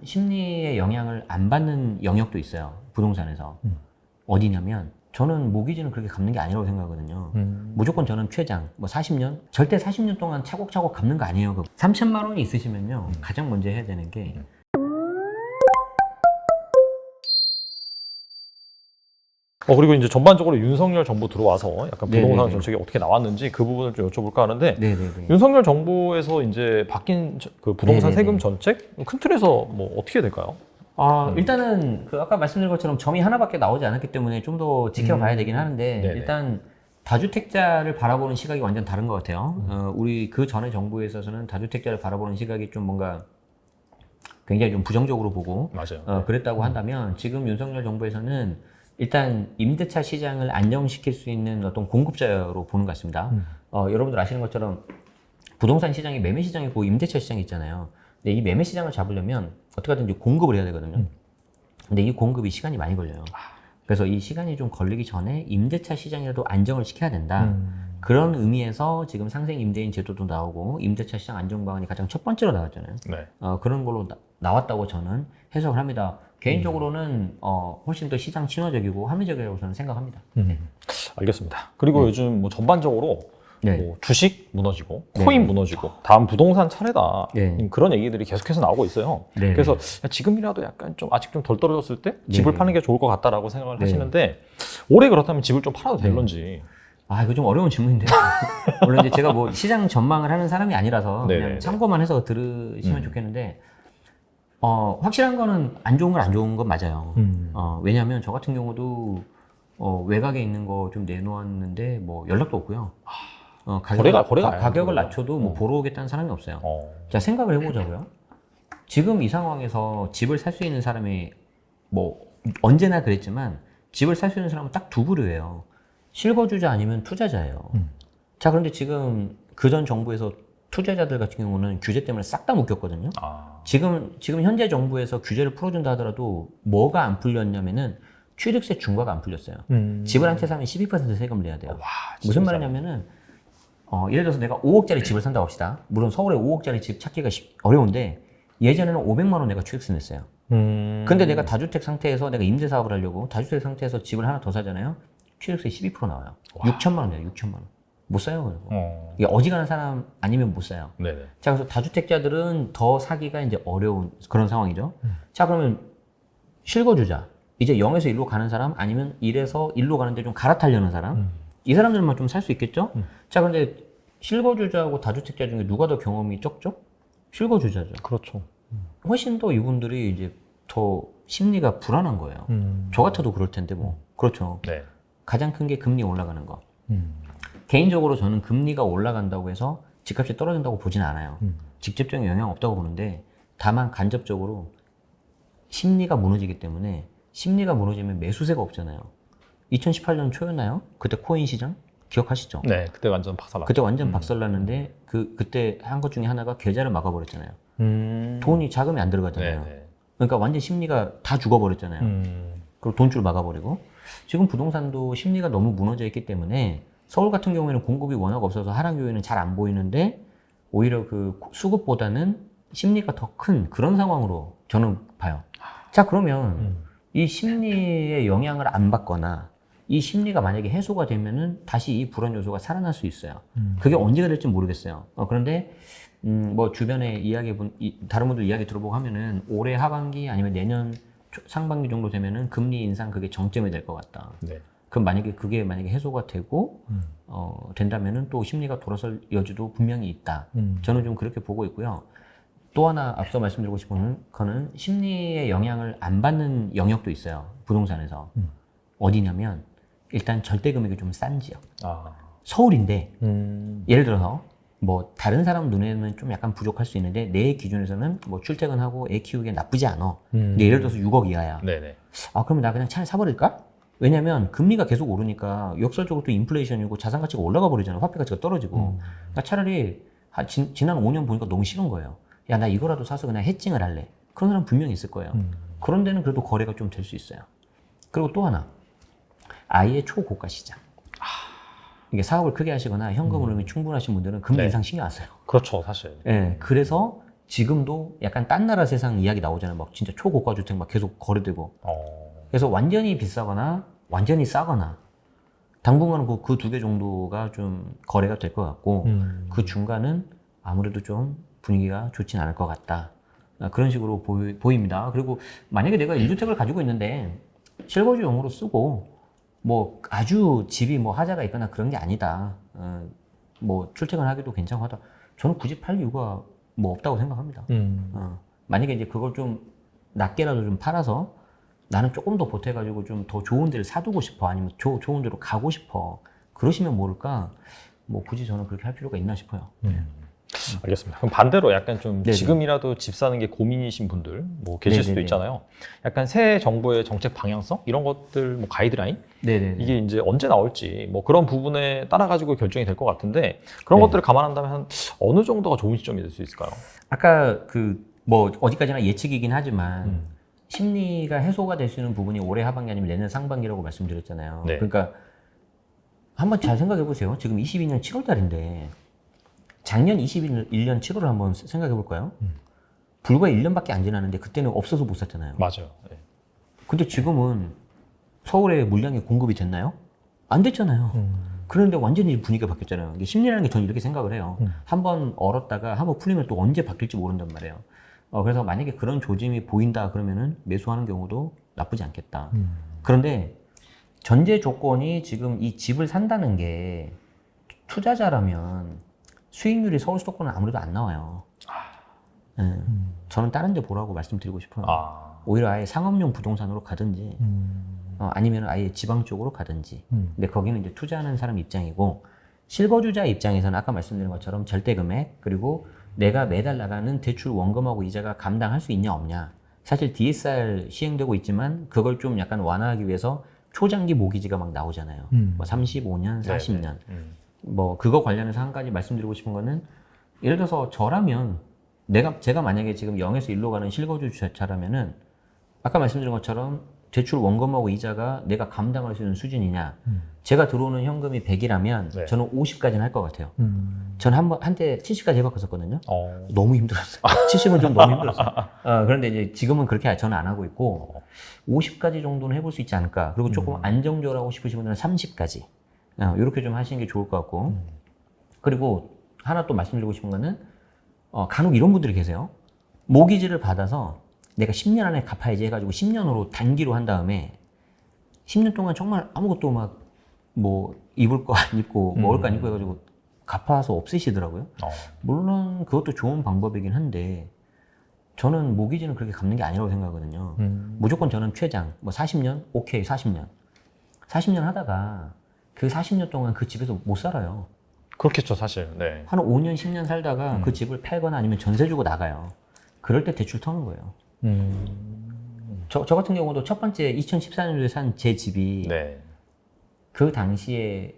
심리의 영향을 안 받는 영역도 있어요. 부동산에서. 어디냐면 저는 모기지는 그렇게 갚는 게 아니라고 생각하거든요. 무조건 저는 최장 뭐 40년? 절대 40년 동안 차곡차곡 갚는 거 아니에요. 3천만 원이 있으시면요. 가장 먼저 해야 되는 게 그리고 이제 전반적으로 윤석열 정부 들어와서 약간 부동산 네네네. 정책이 어떻게 나왔는지 그 부분을 좀 여쭤볼까 하는데 네네네. 윤석열 정부에서 이제 바뀐 그 부동산 네네네. 세금 정책 큰 틀에서 뭐 어떻게 될까요? 일단은 그 아까 말씀드린 것처럼 점이 하나밖에 나오지 않았기 때문에 좀 더 지켜봐야 되긴 하는데 네네. 일단 다주택자를 바라보는 시각이 완전 다른 것 같아요. 우리 그 전에 정부에 있어서는 다주택자를 바라보는 시각이 좀 뭔가 굉장히 좀 부정적으로 보고 맞아요. 그랬다고 한다면 지금 윤석열 정부에서는 일단 임대차 시장을 안정시킬 수 있는 어떤 공급자로 보는 것 같습니다. 여러분들 아시는 것처럼 부동산 시장이 매매 시장이고 임대차 시장이 있잖아요. 근데 이 매매 시장을 잡으려면 어떻게 하든지 공급을 해야 되거든요. 근데 이 공급이 시간이 많이 걸려요. 그래서 이 시간이 좀 걸리기 전에 임대차 시장이라도 안정을 시켜야 된다. 그런 의미에서 지금 상생 임대인 제도도 나오고 임대차 시장 안정 방안이 가장 첫 번째로 나왔잖아요. 네. 그런 걸로 나왔다고 저는 해석을 합니다. 개인적으로는 훨씬 더 시장 친화적이고 합리적이라고 저는 생각합니다. 알겠습니다. 그리고 요즘 뭐 전반적으로 네. 뭐 주식 무너지고 네. 코인 무너지고 다음 부동산 차례다 네. 그런 얘기들이 계속해서 나오고 있어요. 네. 그래서 지금이라도 약간 좀 아직 좀 덜 떨어졌을 때 집을 네. 파는 게 좋을 것 같다라고 생각을 네. 하시는데 올해 그렇다면 집을 좀 팔아도 될런지. 이거 좀 어려운 질문인데요. 물론 이제 제가 뭐 시장 전망을 하는 사람이 아니라서 네네네. 그냥 참고만 해서 들으시면 좋겠는데, 확실한 거는 안 좋은 건 안 좋은 건 맞아요. 왜냐하면 저 같은 경우도 외곽에 있는 거 좀 내놓았는데 뭐 연락도 없고요. 가격을 낮춰도 뭐 보러 오겠다는 사람이 없어요. 자, 생각을 해보자고요. 지금 이 상황에서 집을 살 수 있는 사람이 뭐 언제나 그랬지만 집을 살 수 있는 사람은 딱 두 부류예요. 실거주자 아니면 투자자예요. 자, 그런데 지금 그전 정부에서 투자자들 같은 경우는 규제 때문에 싹 다 묶였거든요. 지금 현재 정부에서 규제를 풀어준다 하더라도 뭐가 안 풀렸냐면은 취득세 중과가 안 풀렸어요. 집을 한 채 사면 12% 세금을 내야 돼요. 무슨 말이냐면은 예를 들어서 내가 5억짜리 집을 산다고 합시다. 물론 서울에 5억짜리 집 찾기가 어려운데 예전에는 500만 원 내가 취득세 냈어요. 근데 내가 다주택 상태에서 내가 임대 사업을 하려고 다주택 상태에서 집을 하나 더 사잖아요. 취득세 12% 나와요. 6천만 원 내요. 6천만 원. 못 사요. 이게 어지간한 사람 아니면 못 사요. 네네. 자, 그래서 다주택자들은 더 사기가 이제 어려운 그런 상황이죠. 자, 그러면 실거주자. 이제 0에서 1로 가는 사람 아니면 1에서 1로 가는데 좀 갈아타려는 사람. 이 사람들만 좀 살 수 있겠죠? 자, 그런데 실거주자하고 다주택자 중에 누가 더 경험이 적죠? 실거주자죠. 그렇죠. 훨씬 더 이분들이 이제 더 심리가 불안한 거예요. 저 같아도 그럴 텐데 뭐. 그렇죠. 네. 가장 큰 게 금리 올라가는 거. 개인적으로 저는 금리가 올라간다고 해서 집값이 떨어진다고 보진 않아요. 직접적인 영향 없다고 보는데 다만 간접적으로 심리가 무너지기 때문에 심리가 무너지면 매수세가 없잖아요. 2018년 초였나요? 그때 코인 시장 기억하시죠? 네, 그때 완전 박살났죠. 그때 완전 박살났는데 그때 한 것 중에 하나가 계좌를 막아버렸잖아요. 돈이 자금이 안 들어가잖아요. 네네. 그러니까 완전 심리가 다 죽어버렸잖아요. 그리고 돈줄 막아버리고 지금 부동산도 심리가 너무 무너져 있기 때문에 서울 같은 경우에는 공급이 워낙 없어서 하락 요인은 잘 안 보이는데 오히려 그 수급보다는 심리가 더 큰 그런 상황으로 저는 봐요. 자, 그러면 이 심리의 영향을 안 받거나 이 심리가 만약에 해소가 되면은 다시 이 불안 요소가 살아날 수 있어요. 그게 언제가 될지 모르겠어요. 그런데 뭐 주변에 다른 분들 이야기 들어보고 하면은 올해 하반기 아니면 내년 상반기 정도 되면은 금리 인상 그게 정점이 될 것 같다. 네. 그럼 그게 만약에 해소가 되고 된다면은 또 심리가 돌아설 여지도 분명히 있다. 저는 좀 그렇게 보고 있고요. 또 하나 앞서 말씀드리고 싶은 거는 심리의 영향을 안 받는 영역도 있어요. 부동산에서. 어디냐면 일단 절대 금액이 좀 싼 지역. 서울인데 예를 들어서 뭐 다른 사람 눈에는 좀 약간 부족할 수 있는데 내 기준에서는 뭐 출퇴근하고 애 키우기에 나쁘지 않아. 근데 예를 들어서 6억 이하야. 네네. 그러면 나 그냥 차를 사버릴까? 왜냐면 금리가 계속 오르니까 역설적으로 또 인플레이션이고 자산 가치가 올라가 버리잖아요. 화폐 가치가 떨어지고. 그러니까 차라리 지난 5년 보니까 너무 싫은 거예요. 야, 나 이거라도 사서 그냥 해칭을 할래. 그런 사람 분명히 있을 거예요. 그런 데는 그래도 거래가 좀 될 수 있어요. 그리고 또 하나. 아예 초고가 시장. 이게 사업을 크게 하시거나 현금 흐름이 충분하신 분들은 금리 네. 인상 신경 안 써요. 그렇죠, 사실. 예, 그래서 지금도 약간 딴 나라 세상 이야기 나오잖아요. 막 진짜 초고가 주택 막 계속 거래되고. 그래서 완전히 비싸거나 완전히 싸거나 당분간은 그 두 개 정도가 좀 거래가 될 것 같고 그 중간은 아무래도 좀 분위기가 좋진 않을 것 같다. 그런 식으로 보입니다. 그리고 만약에 내가 1주택을 가지고 있는데 실거주용으로 쓰고 뭐 아주 집이 뭐 하자가 있거나 그런 게 아니다. 뭐 출퇴근하기도 괜찮고 하다. 저는 굳이 팔 이유가 뭐 없다고 생각합니다. 만약에 이제 그걸 좀 낮게라도 좀 팔아서 나는 조금 더 보태가지고 좀 더 좋은 데를 사두고 싶어. 아니면 좋은 데로 가고 싶어. 그러시면 모를까. 뭐 굳이 저는 그렇게 할 필요가 있나 싶어요. 알겠습니다. 그럼 반대로 약간 좀 네네. 지금이라도 집 사는 게 고민이신 분들 뭐 계실 수도 네네네. 있잖아요. 약간 새 정부의 정책 방향성 이런 것들 뭐 가이드라인 네네. 이게 이제 언제 나올지 뭐 그런 부분에 따라 가지고 결정이 될 것 같은데 그런 네. 것들을 감안한다면 한 어느 정도가 좋은 시점이 될 수 있을까요? 아까 그 뭐 어디까지나 예측이긴 하지만 심리가 해소가 될 수 있는 부분이 올해 하반기 아니면 내년 상반기라고 말씀드렸잖아요. 네. 그러니까 한번 잘 생각해 보세요. 지금 22년 7월 달인데 작년 21년 7월을 한번 생각해 볼까요? 불과 1년밖에 안 지났는데 그때는 없어서 못 샀잖아요. 맞아요. 네. 근데 지금은 서울에 물량이 공급이 됐나요? 안 됐잖아요. 그런데 완전히 분위기가 바뀌었잖아요. 이게 심리라는 게 저는 이렇게 생각을 해요. 한번 얼었다가 한번 풀리면 또 언제 바뀔지 모른단 말이에요. 그래서 만약에 그런 조짐이 보인다 그러면은 매수하는 경우도 나쁘지 않겠다. 그런데 전제 조건이 지금 이 집을 산다는 게 투자자라면 수익률이 서울 수도권은 아무래도 안 나와요. 저는 다른 데 보라고 말씀드리고 싶어요. 오히려 아예 상업용 부동산으로 가든지 아니면 아예 지방 쪽으로 가든지. 근데 거기는 이제 투자하는 사람 입장이고 실거주자 입장에서는 아까 말씀드린 것처럼 절대 금액 그리고 내가 매달 나가는 대출 원금하고 이자가 감당할 수 있냐 없냐. 사실 DSR 시행되고 있지만 그걸 좀 약간 완화하기 위해서 초장기 모기지가 막 나오잖아요. 뭐 35년, 40년. 뭐 그거 관련해서 한 가지 말씀드리고 싶은 거는 예를 들어서 저라면 제가 만약에 지금 0에서 1로 가는 실거주자라면은 아까 말씀드린 것처럼 대출 원금하고 이자가 내가 감당할 수 있는 수준이냐. 제가 들어오는 현금이 100이라면 네. 저는 50까지는 할 것 같아요. 저는 한때 70까지 해봤었거든요. 어. 너무 힘들었어요. 70은 좀 너무 힘들었어요. 그런데 이제 지금은 그렇게 저는 안 하고 있고 50까지 정도는 해볼 수 있지 않을까. 그리고 조금 안정적으로 싶으신 분들은 30까지. 이렇게 좀 하시는 게 좋을 것 같고. 그리고 하나 또 말씀드리고 싶은 거는 간혹 이런 분들이 계세요. 모기지를 받아서 내가 10년 안에 갚아야지 해가지고 10년으로 단기로 한 다음에 10년 동안 정말 아무것도 막 뭐 입을 거 안 입고 먹을 거 안 입고 해가지고 갚아서 없애시더라고요. 물론 그것도 좋은 방법이긴 한데 저는 모기지는 그렇게 갚는 게 아니라고 생각하거든요. 무조건 저는 최장 뭐 40년? 오케이 40년. 40년 하다가 그 40년 동안 그 집에서 못 살아요. 그렇겠죠, 사실. 네. 한 5년, 10년 살다가 그 집을 팔거나 아니면 전세 주고 나가요. 그럴 때 대출 터는 거예요. 저 같은 경우도 첫 번째 2014년도에 산 제 집이 네. 그 당시에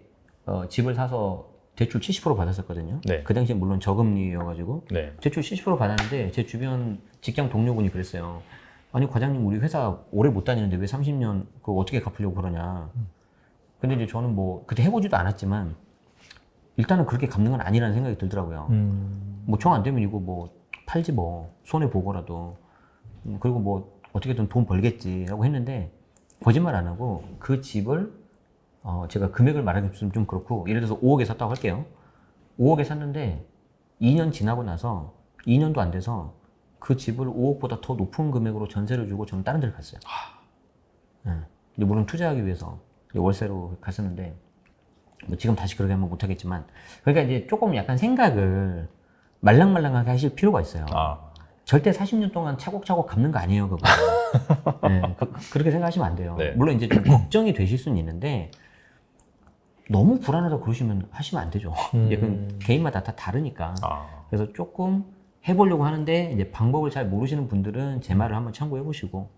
집을 사서 대출 70% 받았었거든요. 네. 그 당시에 물론 저금리여가지고 네. 대출 70% 받았는데 제 주변 직장 동료분이 그랬어요. 아니 과장님 우리 회사 오래 못 다니는데 왜 30년 그거 어떻게 갚으려고 그러냐. 근데 이제 저는 뭐 그때 해보지도 않았지만 일단은 그렇게 갚는 건 아니라는 생각이 들더라고요. 뭐 정 안 되면 이거 뭐 팔지 뭐 손해 보고라도 그리고 뭐 어떻게든 돈 벌겠지라고 했는데 거짓말 안 하고 그 집을 제가 금액을 말하기 좀 그렇고 예를 들어서 5억에 샀다고 할게요. 5억에 샀는데 2년 지나고 나서 2년도 안 돼서 그 집을 5억보다 더 높은 금액으로 전세를 주고 저는 다른 데를 갔어요. 근데 물론 투자하기 위해서 월세로 갔었는데 뭐 지금 다시 그렇게 하면 못하겠지만 그러니까 이제 조금 약간 생각을 말랑말랑하게 하실 필요가 있어요. 절대 40년 동안 차곡차곡 갚는 거 아니에요, 그거. 네, 그렇게 생각하시면 안 돼요. 네. 물론 이제 좀 걱정이 되실 수는 있는데 너무 불안하다고 그러시면 하시면 안 되죠. 이제 그건 개인마다 다 다르니까. 그래서 조금 해보려고 하는데 이제 방법을 잘 모르시는 분들은 제 말을 한번 참고해 보시고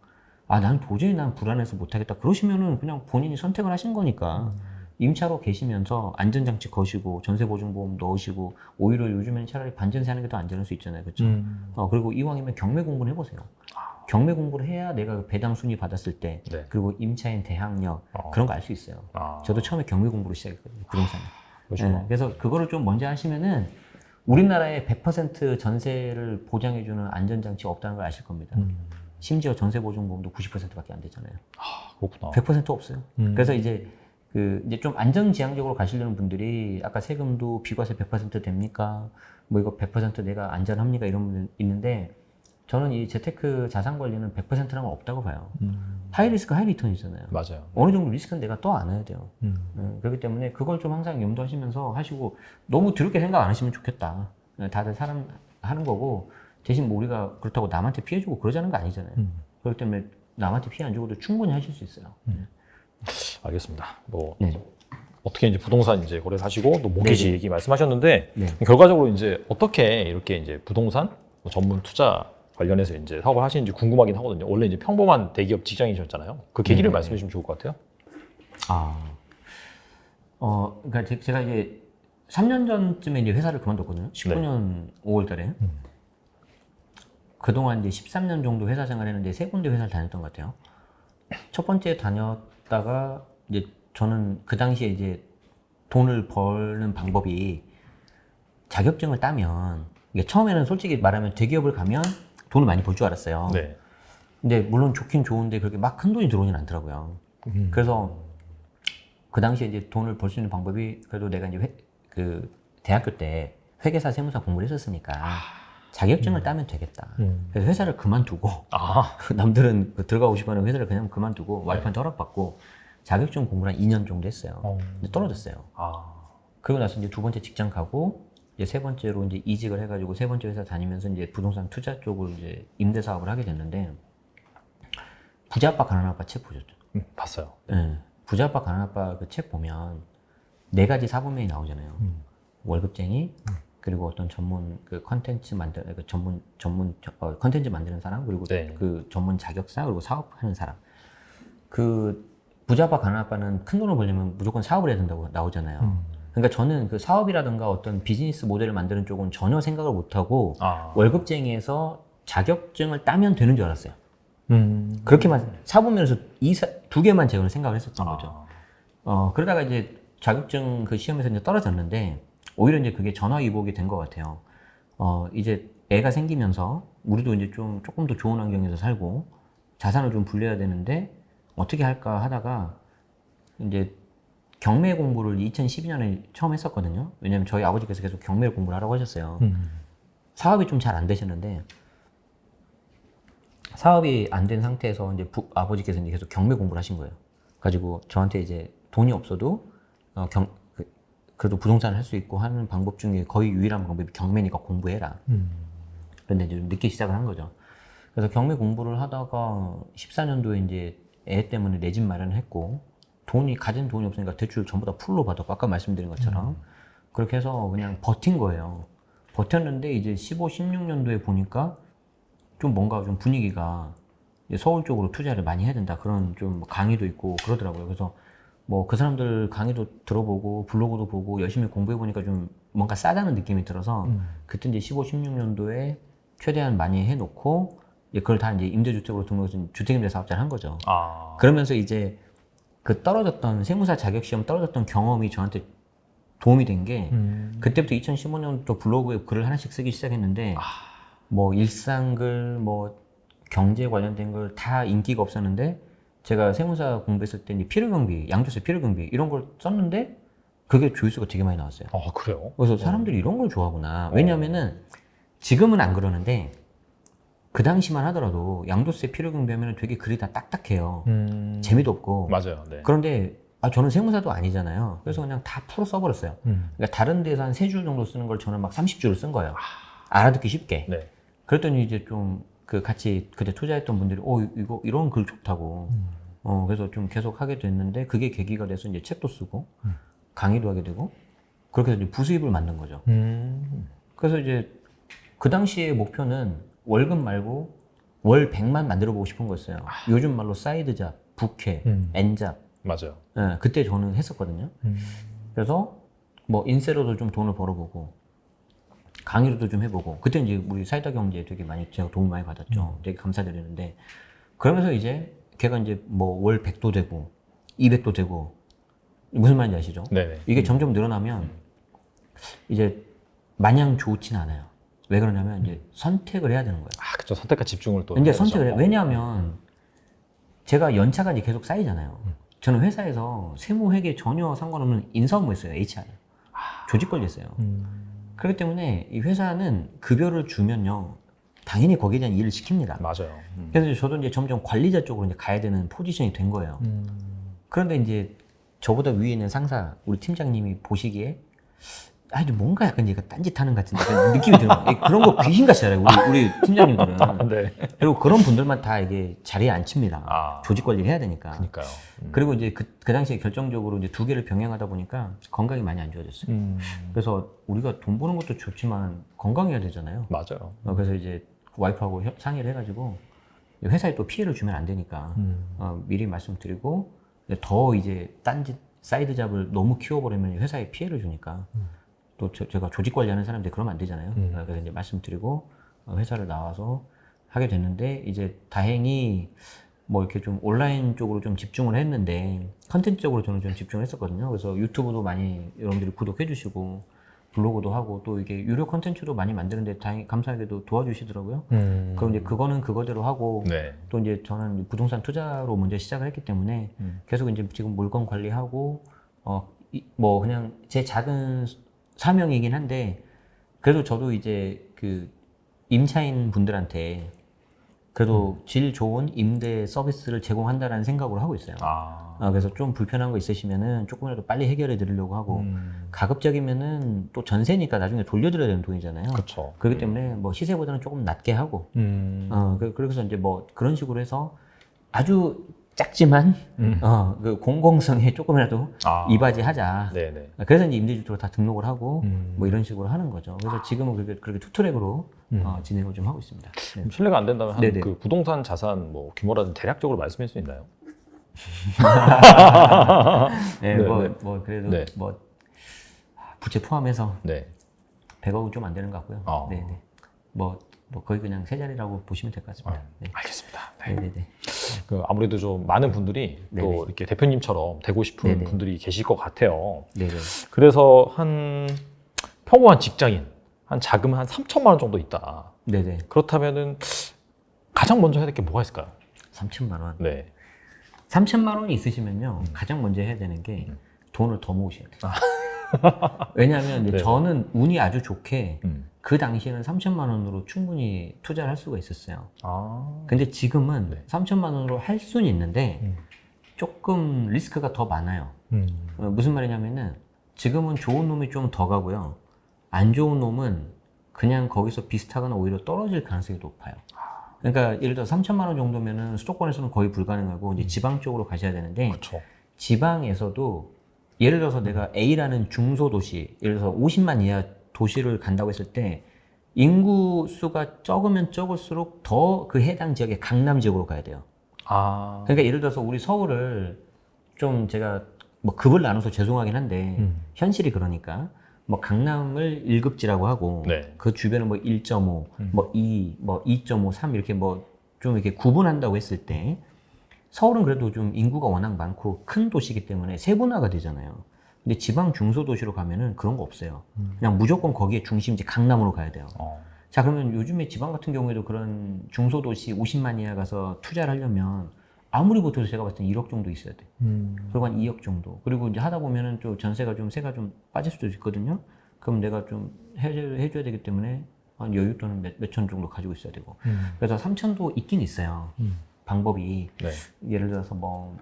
난 도저히 난 불안해서 못하겠다 그러시면은 그냥 본인이 선택을 하신 거니까 임차로 계시면서 안전장치 거시고 전세보증보험 넣으시고 오히려 요즘에는 차라리 반전세 하는 게 더 안전할 수 있잖아요. 그렇죠? 그리고 이왕이면 경매 공부를 해보세요. 경매 공부를 해야 내가 배당 순위 받았을 때 네. 그리고 임차인 대항력 그런 거 알 수 있어요. 저도 처음에 경매 공부로 시작했거든요. 부동산. 그렇죠. 그래서 그거를 좀 먼저 하시면은 우리나라에 100% 전세를 보장해주는 안전장치가 없다는 걸 아실 겁니다. 심지어 전세보증보험도 90%밖에 안 되잖아요. 아, 그렇구나. 100% 없어요. 그래서 이제 이제 좀 안전지향적으로 가시려는 분들이 아까 세금도 비과세 100% 됩니까? 뭐 이거 100% 내가 안전합니까? 이런 분들 있는데 저는 이 재테크 자산 관리는 100%라는 건 없다고 봐요. 하이 리스크 하이 리턴이잖아요. 맞아요. 어느 정도 리스크는 내가 또 안아야 돼요. 그렇기 때문에 그걸 좀 항상 염두하시면서 하시고 너무 드럽게 생각 안 하시면 좋겠다. 다들 사람 하는 거고 대신 뭐 우리가 그렇다고 남한테 피해주고 그러자는 거 아니잖아요. 그렇기 때문에 남한테 피해 안 주고도 충분히 하실 수 있어요. 알겠습니다. 뭐 네. 어떻게 이제 부동산 이제 거래사시고 또 모기지 네네. 얘기 말씀하셨는데 네. 결과적으로 이제 어떻게 이렇게 이제 부동산 전문 투자 관련해서 이제 사업을 하시는지 궁금하긴 하거든요. 원래 이제 평범한 대기업 직장이셨잖아요. 그 계기를 말씀해 주시면 좋을 것 같아요. 그러니까 제가 이제 3년 전쯤에 이제 회사를 그만뒀거든요. 19년 5월 달에. 그동안 이제 13년 정도 회사 생활했는데 3군데 회사를 다녔던 것 같아요. 첫 번째 다녔다가 이제 저는 그 당시에 이제 돈을 버는 방법이 자격증을 따면 이게 처음에는 솔직히 말하면 대기업을 가면 돈을 많이 벌 줄 알았어요. 네. 근데 물론 좋긴 좋은데 그렇게 막 큰 돈이 들어오진 않더라고요. 그래서 그 당시에 이제 돈을 벌 수 있는 방법이 그래도 내가 이제 그 대학교 때 회계사 세무사 공부를 했었으니까 자격증을 따면 되겠다. 그래서 회사를 그만두고 남들은 들어가고 싶어하는 회사를 그냥 그만두고 와이프한테 허락받고 자격증 공부를 한 2년 정도 했어요. 근데 떨어졌어요. 그러고 나서 이제 두 번째 직장 가고 이제 세 번째로 이제 이직을 해가지고 세 번째 회사 다니면서 이제 부동산 투자 쪽으로 이제 임대 사업을 하게 됐는데 부자 아빠 가난한 아빠 책 보셨죠? 봤어요. 네. 부자 아빠 가난한 아빠 그 책 보면 네 가지 사분면이 나오잖아요. 월급쟁이 그리고 어떤 전문 그 컨텐츠 만드는 그 전문 컨텐츠 만드는 사람 그리고 네. 그 전문 자격사 그리고 사업하는 사람. 그 부자 아빠 가난한 아빠는 큰 돈을 벌려면 무조건 사업을 해야 된다고 나오잖아요. 그러니까 저는 그 사업이라든가 어떤 비즈니스 모델을 만드는 쪽은 전혀 생각을 못 하고 월급쟁이에서 자격증을 따면 되는 줄 알았어요. 그렇게만 사보면서 두 개만 제가 생각을 했었던 거죠. 그러다가 이제 자격증 그 시험에서 이제 떨어졌는데 오히려 이제 그게 전화위복이 된 것 같아요. 이제 애가 생기면서 우리도 이제 조금 더 좋은 환경에서 살고 자산을 좀 불려야 되는데 어떻게 할까 하다가 이제 경매 공부를 2012년에 처음 했었거든요. 왜냐면 저희 아버지께서 계속 경매 공부를 하라고 하셨어요. 사업이 좀 잘 안 되셨는데 사업이 안 된 상태에서 이제 아버지께서 이제 계속 경매 공부를 하신 거예요. 가지고 저한테 이제 돈이 없어도 그래도 부동산을 할 수 있고 하는 방법 중에 거의 유일한 방법이 경매니까 공부해라. 그런데 이제 늦게 시작을 한 거죠. 그래서 경매 공부를 하다가 14년도에 이제 애 때문에 내 집 마련을 했고 가진 돈이 없으니까 대출 전부 다 풀로 받았고 아까 말씀드린 것처럼 그렇게 해서 그냥 버틴 거예요. 버텼는데 이제 15, 16년도에 보니까 좀 뭔가 좀 분위기가 서울 쪽으로 투자를 많이 해야 된다. 그런 좀 강의도 있고 그러더라고요. 그래서 뭐 그 사람들 강의도 들어보고 블로그도 보고 열심히 공부해 보니까 좀 뭔가 싸다는 느낌이 들어서 그때 이제 15, 16년도에 최대한 많이 해놓고 그걸 다 이제 임대주택으로 등록해서 주택임대 사업자를 한 거죠. 그러면서 이제 그 떨어졌던 세무사 자격시험 떨어졌던 경험이 저한테 도움이 된 게 그때부터 2015년부터 블로그에 글을 하나씩 쓰기 시작했는데 뭐 일상글 뭐 경제 관련된 걸 다 인기가 없었는데 제가 세무사 공부했을 때 이제 필요경비, 양도세 필요경비 이런 걸 썼는데 그게 조회수가 되게 많이 나왔어요. 그래요? 그래서 사람들이 이런 걸 좋아하구나. 왜냐면은 지금은 안 그러는데 그 당시만 하더라도 양도세 필요경비 하면 되게 글이 다 딱딱해요. 재미도 없고. 맞아요. 네. 그런데 저는 세무사도 아니잖아요. 그래서 그냥 다 풀어 써버렸어요. 그러니까 다른 데서 한 3줄 정도 쓰는 걸 저는 막 30줄을 쓴 거예요. 알아듣기 쉽게. 네. 그랬더니 이제 좀 그 같이 그때 투자했던 분들이 이거 이런 글 좋다고. 그래서 좀 계속 하게 됐는데 그게 계기가 돼서 이제 책도 쓰고 강의도 하게 되고 그렇게 해서 이제 부수입을 만든 거죠. 그래서 이제 그 당시의 목표는 월급 말고 월 100만 만들어 보고 싶은 거였어요. 요즘 말로 사이드잡, 부캐, 엔잡. 맞아요. 네, 그때 저는 했었거든요. 그래서 뭐 인세로도 좀 돈을 벌어보고 강의로도 좀 해보고 그때 이제 우리 사이다 경제에 되게 많이 제가 도움 많이 받았죠. 되게 감사드리는데 그러면서 이제 걔가 이제 뭐 월 100도 되고 200도 되고 무슨 말인지 아시죠? 네네. 이게 점점 늘어나면 이제 마냥 좋진 않아요. 왜 그러냐면 이제 선택을 해야 되는 거예요. 아, 그렇죠. 선택과 집중을 또 이제 해야죠. 선택을 해요. 왜냐하면 제가 연차가 이제 계속 쌓이잖아요. 저는 회사에서 세무회계 전혀 상관없는 인사 업무했어요. HR. 조직 관리했어요. 그렇기 때문에 이 회사는 급여를 주면요, 당연히 거기에 대한 일을 시킵니다. 맞아요. 그래서 저도 이제 점점 관리자 쪽으로 이제 가야 되는 포지션이 된 거예요. 그런데 이제 저보다 위에 있는 상사, 우리 팀장님이 보시기에 아주 뭔가 약간 얘가 딴짓하는 것 같은 느낌이 들어요. 그런 거 귀신같이 알아요. 우리 팀장님들은. 네. 그리고 그런 분들만 다 이게 자리에 앉힙니다. 아. 조직 관리를 해야 되니까. 그러니까요. 그리고 이제 그 당시에 결정적으로 이제 두 개를 병행하다 보니까 건강이 많이 안 좋아졌어요. 그래서 우리가 돈 버는 것도 좋지만 건강해야 되잖아요. 맞아요. 그래서 이제 와이프하고 상의를 해가지고 회사에 또 피해를 주면 안 되니까 미리 말씀드리고, 더 이제 딴짓 사이드 잡을 너무 키워버리면 회사에 피해를 주니까 또 제가 조직 관리하는 사람인데 그러면 안 되잖아요. 그래서 이제 말씀드리고 회사를 나와서 하게 됐는데, 이제 다행히 뭐 이렇게 좀 온라인 쪽으로 좀 집중을 했는데 컨텐츠 쪽으로 저는 좀 집중을 했었거든요. 그래서 유튜브도 많이 여러분들이 구독해 주시고 블로그도 하고 또 이게 유료 컨텐츠도 많이 만드는데 다행히 감사하게도 도와주시더라고요. 그럼 이제 그거는 그거대로 하고, 네. 또 이제 저는 부동산 투자로 먼저 시작을 했기 때문에 계속 이제 지금 물건 관리하고 뭐 그냥 제 작은 사명이긴 한데, 그래도 저도 이제 그 임차인 분들한테 그래도 질 좋은 임대 서비스를 제공한다라는 생각으로 하고 있어요. 그래서 좀 불편한 거 있으시면은 조금이라도 빨리 해결해 드리려고 하고, 가급적이면은 또 전세니까 나중에 돌려드려야 되는 돈이잖아요. 그렇죠. 그렇기 때문에 뭐 시세보다는 조금 낮게 하고, 그래서 이제 뭐 그런 식으로 해서 아주 작지만 그 공공성에 조금이라도 이바지하자. 네네. 그래서 이제 임대주택으로 다 등록을 하고 뭐 이런 식으로 하는 거죠. 그래서 지금은 그렇게 투트랙으로 진행을 좀 하고 있습니다. 네. 실례가 안 된다면 네네. 그 부동산 자산 뭐 규모라든지 대략적으로 말씀할 수 있나요? 네, 네, 뭐 그래도 네. 뭐 부채 포함해서 네. 100억은 좀 안 되는 것 같고요. 네네. 뭐 거의 그냥 세 자리라고 보시면 될 것 같습니다. 네. 알겠습니다. 네네네. 그 아무래도 좀 많은 분들이 네네. 또 이렇게 대표님처럼 되고 싶은 네네. 분들이 계실 것 같아요. 네네. 그래서 한 평범한 직장인 한 자금 한 3천만 원 정도 있다. 네네. 그렇다면은 가장 먼저 해야 될 게 뭐가 있을까요? 3천만 원. 네. 3천만 원이 있으시면요, 가장 먼저 해야 되는 게 돈을 더 모으셔야 돼요. 왜냐하면 이제 네. 저는 운이 아주 좋게 그 당시에는 3천만 원으로 충분히 투자를 할 수가 있었어요. 근데 지금은 네. 3천만 원으로 할 수는 있는데 조금 리스크가 더 많아요. 무슨 말이냐면은 지금은 좋은 놈이 좀 더 가고요, 안 좋은 놈은 그냥 거기서 비슷하거나 오히려 떨어질 가능성이 높아요. 그러니까 예를 들어 3천만 원 정도면은 수도권에서는 거의 불가능하고 이제 지방 쪽으로 가셔야 되는데, 그렇죠. 지방에서도 예를 들어서 내가 A라는 중소도시, 예를 들어서 50만 이하 도시를 간다고 했을 때 인구 수가 적으면 적을수록 더 그 해당 지역의 강남 지역으로 가야 돼요. 그러니까 예를 들어서 우리 서울을 좀 제가 뭐 급을 나눠서 죄송하긴 한데 현실이 그러니까 뭐 강남을 1급지라고 하고 네. 그 주변은 뭐 1.5, 뭐 2, 뭐 2.5, 3 이렇게 뭐 좀 이렇게 구분한다고 했을 때 서울은 그래도 좀 인구가 워낙 많고 큰 도시이기 때문에 세분화가 되잖아요. 근데 지방 중소도시로 가면은 그런 거 없어요. 그냥 무조건 거기에 중심지 강남으로 가야 돼요. 자, 그러면 요즘에 지방 같은 경우에도 그런 중소도시 50만 이하 가서 투자를 하려면 아무리 못해도 제가 봤을 때 1억 정도 있어야 돼. 그리고 한 2억 정도. 그리고 이제 하다 보면은 또 전세가 좀 세가 좀 빠질 수도 있거든요. 그럼 내가 좀 해줘야 되기 때문에 한 여윳돈은 몇천 정도 가지고 있어야 되고. 그래서 3천도 있긴 있어요. 방법이. 네. 예를 들어서 뭐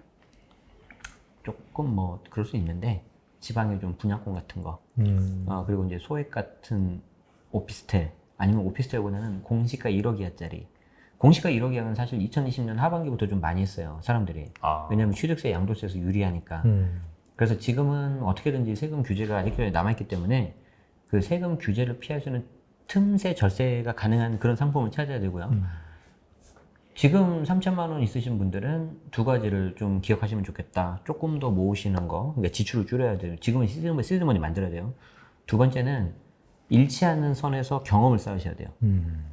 조금 뭐 그럴 수 있는데 지방에 좀 분양권 같은 거. 그리고 이제 소액 같은 오피스텔, 아니면 오피스텔보다는 공시가 1억 이하짜리. 공시가 1억 이하는 사실 2020년 하반기부터 좀 많이 했어요, 사람들이. 왜냐하면 취득세 양도세에서 유리하니까. 그래서 지금은 어떻게든지 세금 규제가 아직도 남아있기 때문에 그 세금 규제를 피할 수 있는 틈새 절세가 가능한 그런 상품을 찾아야 되고요. 지금 3천만 원 있으신 분들은 두 가지를 좀 기억하시면 좋겠다. 조금 더 모으시는 거, 그러니까 지출을 줄여야 돼요. 지금은 시드머니 만들어야 돼요. 두 번째는 잃지 않는 선에서 경험을 쌓으셔야 돼요.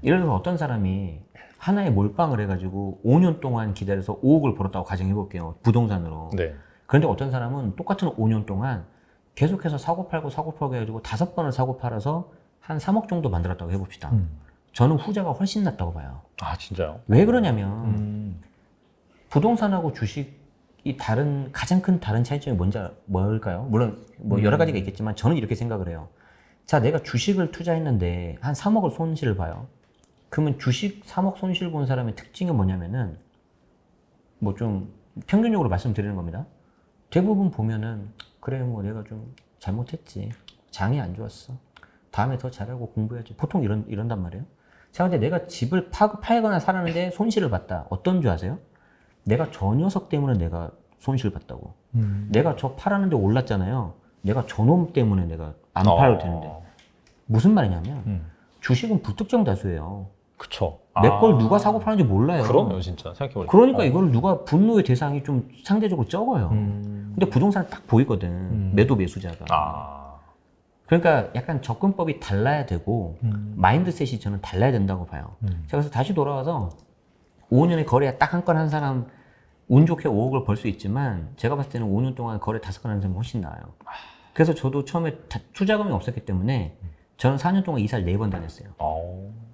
예를 들어서 어떤 사람이 하나에 몰빵을 해가지고 5년 동안 기다려서 5억을 벌었다고 가정해볼게요, 부동산으로. 네. 그런데 어떤 사람은 똑같은 5년 동안 계속해서 사고 팔고 해가지고 5번을 사고 팔아서 한 3억 정도 만들었다고 해봅시다. 저는 후자가 훨씬 낫다고 봐요. 아 진짜요? 왜 그러냐면 부동산하고 주식이 가장 큰 다른 차이점이 뭘까요? 물론 뭐 여러 가지가 있겠지만 저는 이렇게 생각을 해요. 자, 내가 주식을 투자했는데 한 3억을 손실을 봐요. 그러면 주식 3억 손실 본 사람의 특징은 뭐냐면은 뭐 좀 평균적으로 말씀드리는 겁니다. 대부분 보면은 그래 뭐 내가 좀 잘못했지. 장이 안 좋았어. 다음에 더 잘하고 공부해야지. 보통 이런단 말이에요. 자, 근데 내가 집을 팔거나 살았는데 손실을 봤다. 어떤 줄 아세요? 내가 저 녀석 때문에 내가 손실을 봤다고. 내가 저 팔았는데 올랐잖아요. 내가 저놈 때문에 내가 안 팔아도 되는데. 무슨 말이냐면 주식은 불특정 다수예요. 그쵸. 내 걸 누가 사고 파는지 몰라요. 그러네요, 진짜 생각해보니까. 그러니까 이걸 누가 분노의 대상이 좀 상대적으로 적어요. 근데 부동산은 딱 보이거든. 매도 매수자가. 그러니까 약간 접근법이 달라야 되고 마인드셋이 저는 달라야 된다고 봐요. 자, 그래서 다시 돌아와서 5년에 거래 딱 한 건 한 사람 운 좋게 5억을 벌 수 있지만 제가 봤을 때는 5년 동안 거래 5건 하는 사람이 훨씬 나아요. 그래서 저도 처음에 투자금이 없었기 때문에 저는 4년 동안 이사를 4번 다녔어요.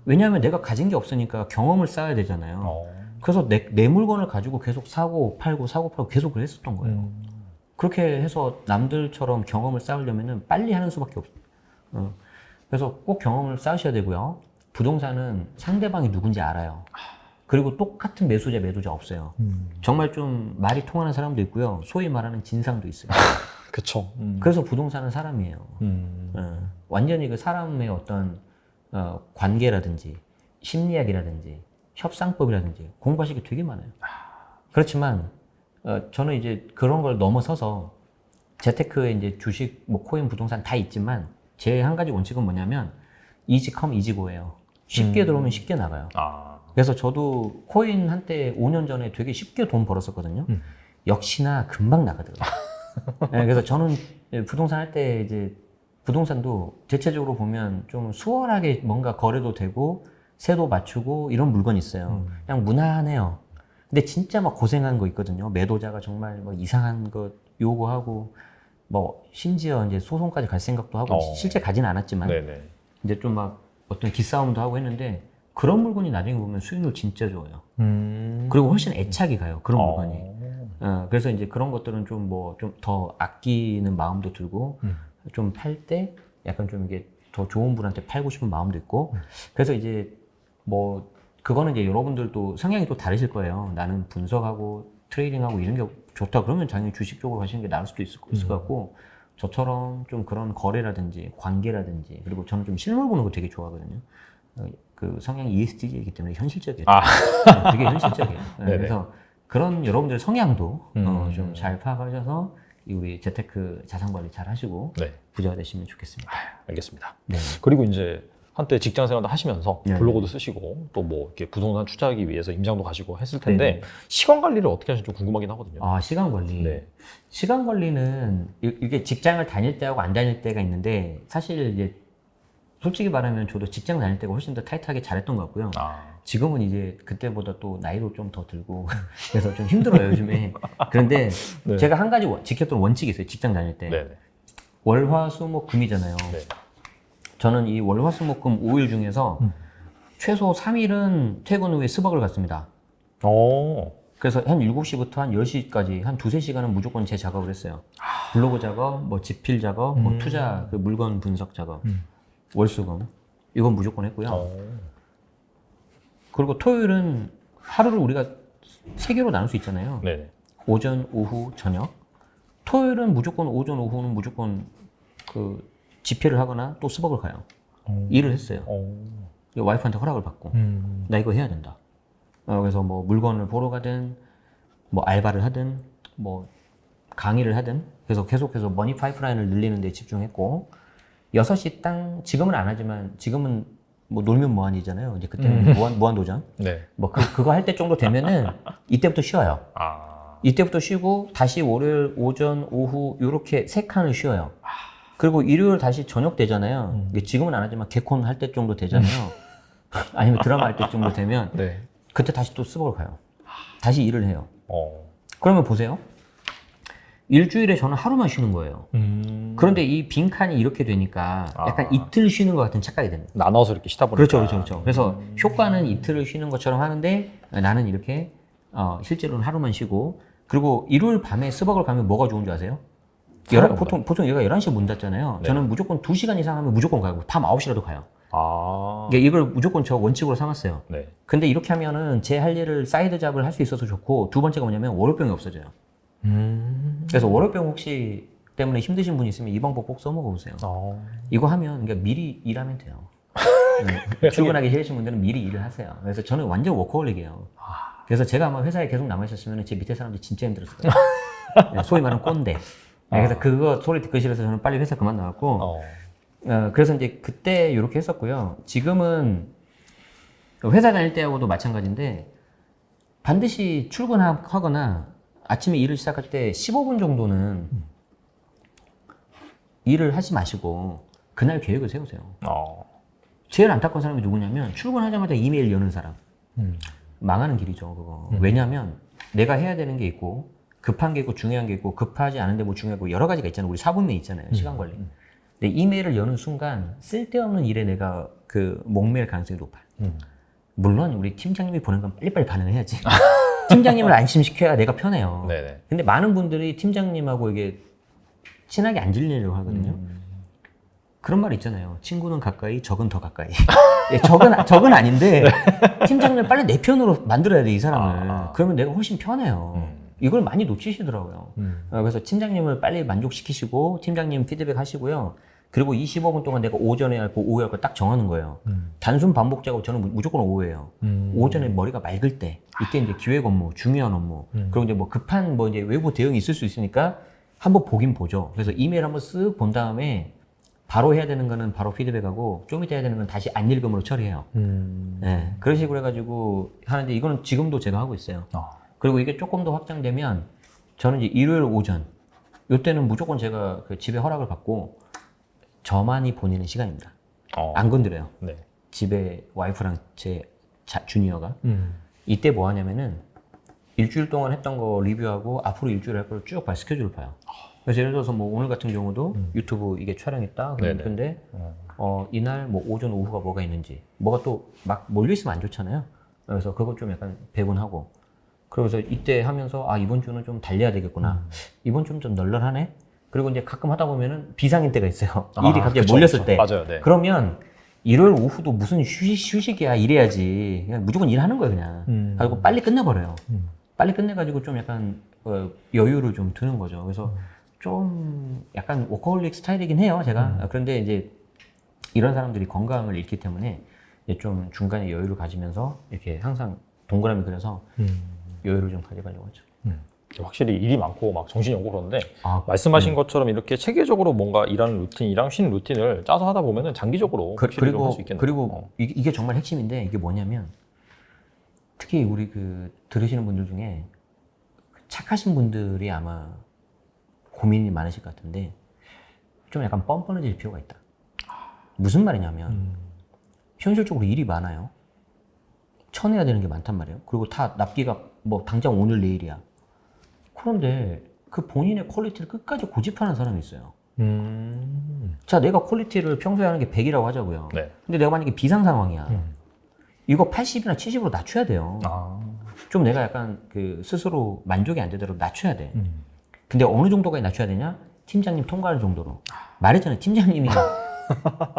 왜냐하면 내가 가진 게 없으니까 경험을 쌓아야 되잖아요. 그래서 내 물건을 가지고 계속 사고 팔고 계속 그걸 했었던 거예요. 그렇게 해서 남들처럼 경험을 쌓으려면 빨리 하는 수밖에 없어요. 그래서 꼭 경험을 쌓으셔야 되고요. 부동산은 상대방이 누군지 알아요. 그리고 똑같은 매도자 없어요. 정말 좀 말이 통하는 사람도 있고요. 소위 말하는 진상도 있어요. 그쵸. 그래서 부동산은 사람이에요. 완전히 그 사람의 어떤 관계라든지 심리학이라든지 협상법이라든지 공부하실 게 되게 많아요. 그렇지만 저는 이제 그런 걸 넘어서서 재테크에 이제 주식, 뭐 코인, 부동산 다 있지만 제 한 가지 원칙은 뭐냐면 easy come, easy go예요. 쉽게 들어오면 쉽게 나가요. 그래서 저도 코인 한때 5년 전에 되게 쉽게 돈 벌었었거든요. 역시나 금방 나가더라고요. 네, 그래서 저는 부동산 할 때 이제 부동산도 대체적으로 보면 좀 수월하게 뭔가 거래도 되고 세도 맞추고 이런 물건이 있어요. 그냥 무난해요. 근데 진짜 막 고생한 거 있거든요. 매도자가 정말 뭐 이상한 거 요구하고 뭐 심지어 이제 소송까지 갈 생각도 하고 실제 가지는 않았지만 네네. 이제 좀 막 어떤 기싸움도 하고 했는데 그런 물건이 나중에 보면 수익률 진짜 좋아요. 그리고 훨씬 애착이 가요. 그런 물건이. 그래서 이제 그런 것들은 좀 뭐 좀 더 아끼는 마음도 들고 좀 팔 때 약간 좀 이게 더 좋은 분한테 팔고 싶은 마음도 있고 그래서 이제 뭐 그거는 이제 여러분들도 성향이 또 다르실 거예요. 나는 분석하고 트레이딩하고 이런 게 좋다 그러면 당연히 주식 쪽으로 가시는 게 나을 수도 있을 것 같고 저처럼 좀 그런 거래라든지 관계라든지 그리고 저는 좀 실물 보는 거 되게 좋아하거든요. 그 성향이 ESTJ이기 때문에 현실적이에요. 되게 현실적이에요. 그래서 그런 여러분들 성향도 좀 잘 파악하셔서 우리 재테크 자산 관리 잘 하시고 부자가 되시면 좋겠습니다. 알겠습니다. 네. 그리고 이제 한때 직장 생활도 하시면서 네. 블로그도 쓰시고 또 뭐 이렇게 부동산 투자하기 위해서 임장도 가시고 했을 텐데 네. 시간 관리를 어떻게 하시는지 좀 궁금하긴 하거든요. 시간 관리. 네. 시간 관리는 이게 직장을 다닐 때하고 안 다닐 때가 있는데 사실 이제 솔직히 말하면 저도 직장 다닐 때가 훨씬 더 타이트하게 잘했던 것 같고요. 지금은 이제 그때보다 또 나이도 좀 더 들고 그래서 좀 힘들어요 요즘에. 그런데 네. 제가 한 가지 지켰던 원칙이 있어요. 직장 다닐 때. 네네. 월, 화, 수, 목, 금이잖아요. 네. 저는 이 월, 화, 수, 목, 금 5일 중에서 최소 3일은 퇴근 후에 스벅을 갔습니다. 그래서 한 7시부터 한 10시까지 한 2-3시간은 무조건 제 작업을 했어요. 블로그 작업, 뭐 집필 작업, 뭐 투자, 그 물건 분석 작업, 월수금. 이건 무조건 했고요. 그리고 토요일은 하루를 우리가 3개로 나눌 수 있잖아요. 네네. 오전, 오후, 저녁. 토요일은 무조건 오전, 오후는 무조건 그 집필을 하거나 또 스벅을 가요. 일을 했어요. 와이프한테 허락을 받고. 나 이거 해야 된다. 그래서 뭐 물건을 보러 가든, 뭐 알바를 하든, 뭐 강의를 하든, 그래서 계속해서 머니 파이프라인을 늘리는 데 집중했고, 6시 땅, 지금은 안 하지만, 지금은 뭐 놀면 뭐하니잖아요. 이제 그때는 무한도전. 네. 뭐 그거 할 때 정도 되면은 이때부터 쉬어요. 이때부터 쉬고 다시 월요일 오전 오후 요렇게 3칸을 쉬어요. 그리고 일요일 다시 저녁 되잖아요. 이게 지금은 안 하지만 개콘 할 때 정도 되잖아요. 아니면 드라마 할 때 정도 되면 네. 그때 다시 또 스벅을 가요. 다시 일을 해요. 그러면 보세요. 일주일에 저는 하루만 쉬는 거예요. 그런데 이 빈칸이 이렇게 되니까 약간 이틀 쉬는 것 같은 착각이 됩니다. 나눠서 이렇게 쉬다 보니까. 그렇죠. 그래서 효과는 이틀을 쉬는 것처럼 하는데 나는 이렇게 실제로는 하루만 쉬고 그리고 일요일 밤에 스벅을 가면 뭐가 좋은 줄 아세요? 보통 얘가 11시에 문 닫잖아요. 네. 저는 무조건 2시간 이상 하면 무조건 가고 밤 9시라도 가요. 아. 그러니까 이걸 무조건 저 원칙으로 삼았어요. 네. 근데 근데 이렇게 하면은 제 할 일을 사이드 잡을 할 수 있어서 좋고 두 번째가 뭐냐면 월요병이 없어져요. 그래서 월요병 혹시 때문에 힘드신 분 있으면 이 방법 꼭 써먹어 보세요. 이거 하면 그러니까 미리 일하면 돼요. 출근하기 싫으신 분들은 미리 일을 하세요. 그래서 저는 완전 워커홀릭이에요. 그래서 제가 아마 회사에 계속 남아 있었으면 제 밑에 사람들이 진짜 힘들었을 거예요. 네, 소위 말하는 꼰대. 그래서 그거 소리 듣기 싫어서 저는 빨리 회사 그만 나왔고 그래서 이제 그때 이렇게 했었고요. 지금은 회사 다닐 때하고도 마찬가지인데 반드시 출근하거나 아침에 일을 시작할 때 15분 정도는 일을 하지 마시고 그날 계획을 세우세요. 제일 안타까운 사람이 누구냐면 출근하자마자 이메일 여는 사람. 망하는 길이죠, 그거. 왜냐하면 내가 해야 되는 게 있고 급한 게 있고 중요한 게 있고 급하지 않은데 뭐 중요하고 여러 가지가 있잖아요. 우리 사분면 있잖아요. 시간 관리. 근데 이메일을 여는 순간 쓸데없는 일에 내가 그 목매일 가능성이 높아요. 물론 우리 팀장님이 보낸 건 빨리빨리 반응해야지. 팀장님을 안심시켜야 내가 편해요. 네네. 근데 많은 분들이 팀장님하고 이게 친하게 안 지내려고 하거든요. 그런 말 있잖아요. 친구는 가까이, 적은 더 가까이. 예, 적은 아닌데 팀장님을 빨리 내 편으로 만들어야 돼, 이 사람을. 그러면 내가 훨씬 편해요. 이걸 많이 놓치시더라고요. 그래서 팀장님을 빨리 만족시키시고 팀장님 피드백 하시고요. 그리고 25분 동안 내가 오전에 할 거, 오후에 할 거 딱 정하는 거예요. 단순 반복 작업 저는 무조건 오후예요. 오전에 머리가 맑을 때, 이때 이제 기획 업무, 중요한 업무, 그리고 이제 뭐 급한 뭐 이제 외부 대응이 있을 수 있으니까 한번 보긴 보죠. 그래서 이메일 한번 쓱 본 다음에 바로 해야 되는 거는 바로 피드백하고 좀 이따 해야 되는 건 다시 안 읽음으로 처리해요. 네, 그런 식으로 해가지고 하는데 이거는 지금도 제가 하고 있어요. 그리고 이게 조금 더 확장되면 저는 이제 일요일 오전 이때는 무조건 제가 그 집에 허락을 받고 저만이 보내는 시간입니다. 안 건드려요. 네. 집에 와이프랑 제 주니어가 이때 뭐 하냐면은 일주일 동안 했던 거 리뷰하고 앞으로 일주일 할 걸 쭉 봐요. 스케줄을 봐요. 그래서 예를 들어서 뭐 오늘 같은 경우도 유튜브 이게 촬영했다. 근데 이날 뭐 오전 오후가 뭐가 있는지 뭐가 또 막 몰려 있으면 안 좋잖아요. 그래서 그거 좀 약간 배분하고 그래서 이때 하면서 아 이번 주는 좀 달려야 되겠구나. 이번 주는 좀 널널하네. 그리고 이제 가끔 하다 보면은 비상일 때가 있어요. 일이 갑자기 그쵸, 몰렸을 그쵸. 때. 맞아요. 네. 그러면 일요일 오후도 무슨 휴식이야. 일해야지. 그냥 무조건 일하는 거예요, 그냥. 그리고 빨리 끝내버려요. 빨리 끝내가지고 좀 약간 여유를 좀 두는 거죠. 그래서 좀 약간 워커홀릭 스타일이긴 해요, 제가. 그런데 이제 이런 사람들이 건강을 잃기 때문에 이제 좀 중간에 여유를 가지면서 이렇게 항상 동그라미 그려서 여유를 좀 가져가려고 하죠. 확실히 일이 많고 막 정신이 없고 그런데 말씀하신 것처럼 이렇게 체계적으로 뭔가 일하는 루틴이랑 쉬는 루틴을 짜서 하다 보면은 장기적으로 확실히 좀 할 수 있겠네요. 그리고 이게 정말 핵심인데 이게 뭐냐면 특히 우리 그 들으시는 분들 중에 착하신 분들이 아마 고민이 많으실 것 같은데 좀 약간 뻔뻔해질 필요가 있다. 무슨 말이냐면 현실적으로 일이 많아요. 쳐내야 되는 게 많단 말이에요. 그리고 다 납기가 뭐 당장 오늘 내일이야. 그런데 그 본인의 퀄리티를 끝까지 고집하는 사람이 있어요. 자, 내가 퀄리티를 평소에 하는 게 100이라고 하자고요. 네. 근데 내가 만약에 비상 상황이야. 이거 80이나 70으로 낮춰야 돼요. 좀 내가 약간 그 스스로 만족이 안 되도록 낮춰야 돼. 근데 어느 정도까지 낮춰야 되냐? 팀장님 통과하는 정도로. 말했잖아요. 팀장님이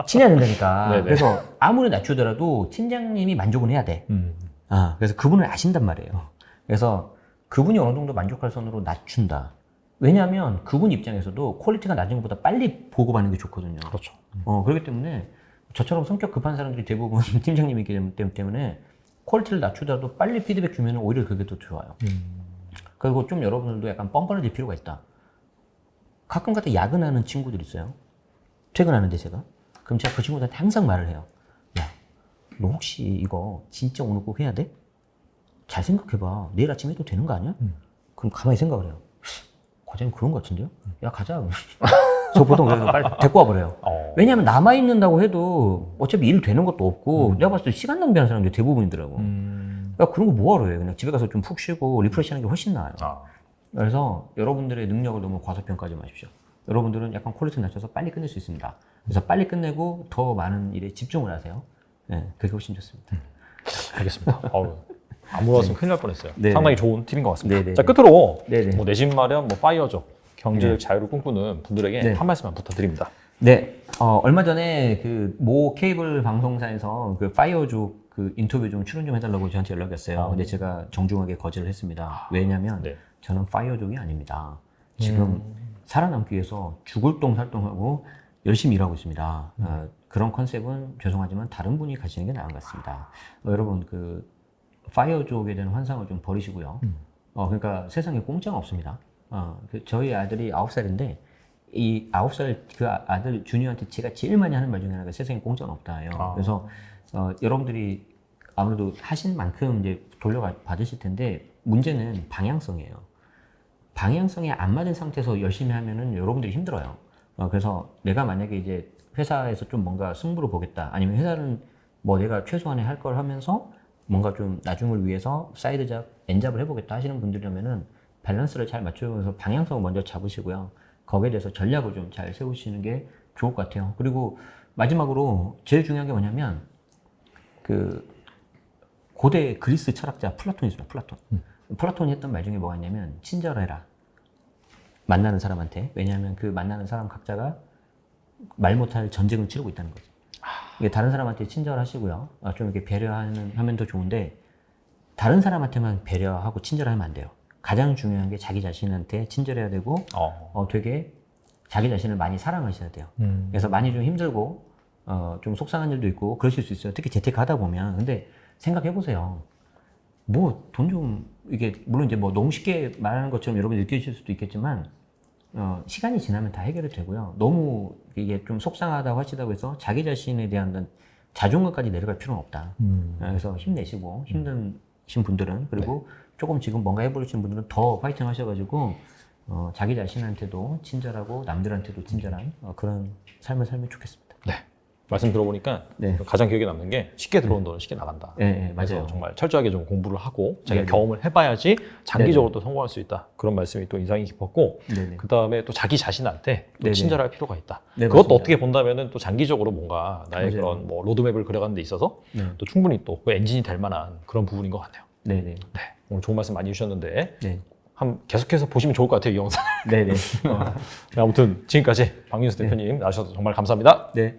친해야 된다니까. 네네. 그래서 아무리 낮추더라도 팀장님이 만족은 해야 돼. 그래서 그분을 아신단 말이에요. 그래서 그분이 어느 정도 만족할 선으로 낮춘다. 왜냐하면 그분 입장에서도 퀄리티가 낮은 것보다 빨리 보고받는 게 좋거든요. 그렇죠. 그렇기 때문에 저처럼 성격 급한 사람들이 대부분 팀장님이기 때문에 퀄리티를 낮추더라도 빨리 피드백 주면 오히려 그게 더 좋아요. 그리고 좀 여러분들도 약간 뻔뻔해질 필요가 있다. 가끔가다 야근하는 친구들 있어요. 퇴근하는데 제가. 그럼 제가 그 친구들한테 항상 말을 해요. 야, 너 혹시 이거 진짜 오늘 꼭 해야 돼? 잘 생각해봐. 내일 아침에 해도 되는 거 아니야? 그럼 가만히 생각을 해요. 과장님 그런 거 같은데요? 야, 가자. 저 보통 그래서 빨리 데리고 와버려요. 왜냐하면 남아있는다고 해도 어차피 일 되는 것도 없고 내가 봤을 때 시간 낭비하는 사람들이 대부분이더라고. 야, 그런 거 뭐하러 해? 그냥 집에 가서 좀 푹 쉬고 리프레시 하는 게 훨씬 나아요. 그래서 여러분들의 능력을 너무 과소평가하지 마십시오. 여러분들은 약간 퀄리티 낮춰서 빨리 끝낼 수 있습니다. 그래서 빨리 끝내고 더 많은 일에 집중을 하세요. 네, 그게 훨씬 좋습니다. 알겠습니다. 안 물어봤으면 큰일 날 뻔했어요. 네. 상당히 좋은 팁인 것 같습니다. 네네. 자, 끝으로 네네. 뭐 내집 마련, 뭐 파이어족, 경제적 네. 자유를 꿈꾸는 분들에게 네. 한 말씀만 부탁드립니다. 네, 얼마 전에 그 모 케이블 방송사에서 그 파이어족 그 인터뷰 좀 출연 좀 해달라고 저한테 연락이 왔어요. 근데 제가 정중하게 거절을 했습니다. 왜냐면 네. 저는 파이어족이 아닙니다. 지금 살아남기 위해서 죽을 똥 살똥하고 열심히 일하고 있습니다. 그런 컨셉은 죄송하지만 다른 분이 가지는 게 나은 것 같습니다. 여러분 그 파이어족에 대한 환상을 좀 버리시고요. 그러니까 세상에 공짜가 없습니다. 저희 아들이 9살인데 이 9살 그 아들 주니어한테 제가 제일 많이 하는 말 중에 하나가 세상에 공짜는 없다예요. 그래서 여러분들이 아무래도 하신 만큼 이제 돌려받으실 텐데 문제는 방향성이에요. 방향성에 안 맞은 상태에서 열심히 하면은 여러분들이 힘들어요. 그래서 내가 만약에 이제 회사에서 좀 뭔가 승부를 보겠다. 아니면 회사는 뭐 내가 최소한의 할 걸 하면서 뭔가 좀 나중을 위해서 사이드 잡, 엔잡을 해보겠다 하시는 분들이라면은 밸런스를 잘 맞추면서 방향성을 먼저 잡으시고요. 거기에 대해서 전략을 좀 잘 세우시는 게 좋을 것 같아요. 그리고 마지막으로 제일 중요한 게 뭐냐면 그 고대 그리스 철학자 플라톤이 있습니다. 플라톤. 플라톤이 했던 말 중에 뭐가 있냐면 친절해라. 만나는 사람한테. 왜냐하면 그 만나는 사람 각자가 말 못할 전쟁을 치르고 있다는 거죠. 이게 다른 사람한테 친절하시고요. 좀 이렇게 배려하면 더 좋은데 다른 사람한테만 배려하고 친절하면 안 돼요. 가장 중요한 게 자기 자신한테 친절해야 되고 되게 자기 자신을 많이 사랑하셔야 돼요. 그래서 많이 좀 힘들고 좀 속상한 일도 있고 그러실 수 있어요. 특히 재테크하다 보면. 근데 생각해 보세요. 뭐 돈 좀 이게 물론 이제 뭐 너무 쉽게 말하는 것처럼 여러분이 느끼실 수도 있겠지만 시간이 지나면 다 해결이 되고요. 너무 이게 좀 속상하다고 하시다고 해서 자기 자신에 대한 자존감까지 내려갈 필요는 없다. 그래서 힘내시고 힘드신 분들은 그리고 조금 지금 뭔가 해보시는 분들은 더 파이팅 하셔가지고 자기 자신한테도 친절하고 남들한테도 친절한 그런 삶을 살면 좋겠습니다. 네. 말씀 들어보니까 가장 기억에 남는 게 쉽게 들어온 돈은 쉽게 나간다. 네, 그래서 맞아요. 정말 철저하게 좀 공부를 하고 자기가 경험을 해봐야지 장기적으로 또 성공할 수 있다. 그런 말씀이 또 인상이 깊었고 그 다음에 또 자기 자신한테 또 친절할 필요가 있다. 그것도 맞습니다. 어떻게 본다면은 또 장기적으로 뭔가 나의 그런 뭐 로드맵을 그려가는 데 있어서 또 충분히 또 그 엔진이 될 만한 그런 부분인 것 같네요. 네네. 네. 오늘 좋은 말씀 많이 해주셨는데 계속해서 보시면 좋을 것 같아요, 이 영상. 네네. 아무튼 지금까지 박민수 대표님 나와주셔서 정말 감사합니다. 네.